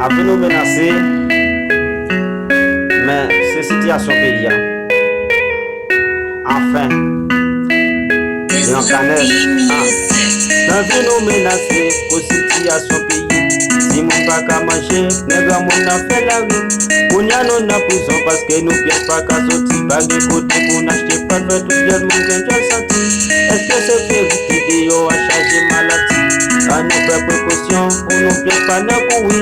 Avni nous menase, mais c'est sitiasyon peyi. Enfin, yon kanez. Nan vi nou menase, ko sitiasyon peyi. Si moun pa ka manje, nègre moun nan fè la ri. Kounya nou nan prison paske nou pièce pa ka soti. Bag de kote pou n'achete pas fait tout jol moun gen jol santi. Est-ce que c'est vérité de yo a chargé maladie? A nou fè précaution pour nou pièce pas nan koui.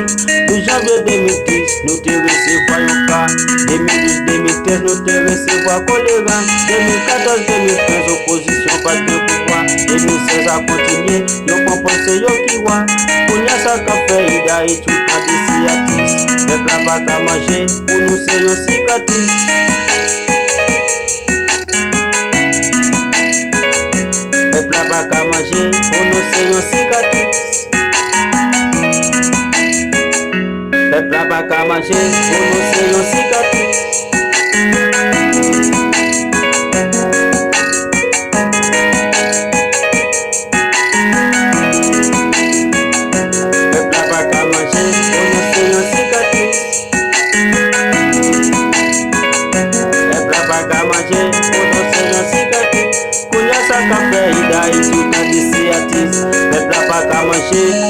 De janvier 2010, nous te recevoir yon ka. 2012-2013, nous te recevoir choléra. 2014-2015, opposition pas de pouvoir. 2016 a continué, yo compense yo kiwa. Kounya sa ka fè ida et tout a de siatis. Peuple la pa ka manger, pour nous c'est yon cicatrice. Peuple la pa ka manger, pour nous c'est yon cicatrice. Peuple la pa ka manger, pour nous c'est yon cicatrice.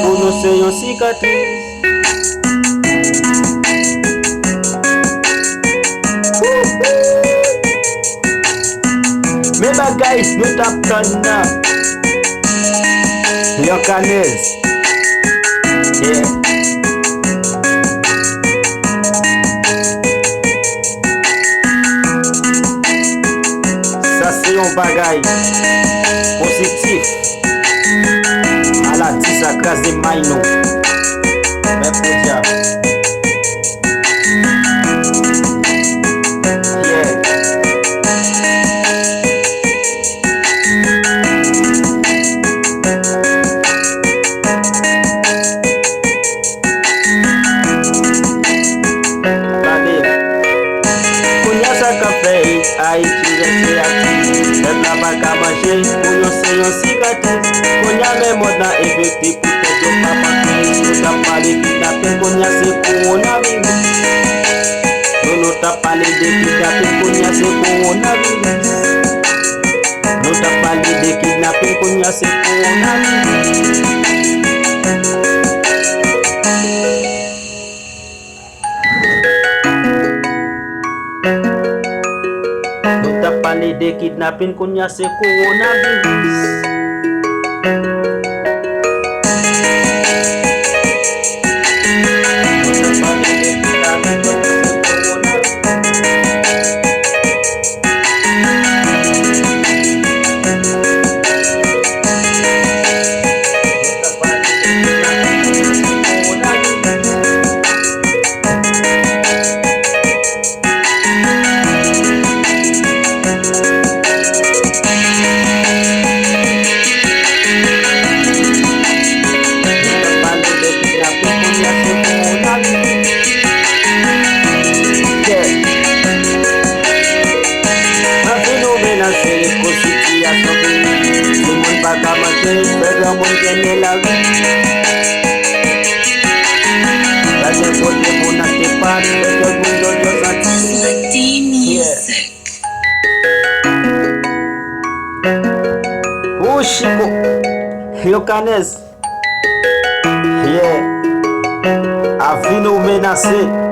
Pour nous c'est une cicatrice. Mais bagay nous t'attendons là. Yon kanez. Yeah. Ça c'est un bagay positif. La tisa krasé maïno. Mais pour diable. Yeah. Kounya sa café, Haïti reste actif. Même la pa ka manger, pour nous c'est une cicatrice. Kounya même on a effecté pour te dire papa Christ. Nous t'a parlé de kidnapping, kounya c'est coronavirus. Nous t'a parlé de kidnapping, kounya c'est coronavirus. Nous t'a parlé de kidnapping, kounya c'est coronavirus. Nous t'a parlé de kidnapping, kounya c'est coronavirus. Chico, yo kanez. Yeah. Avni nous menase.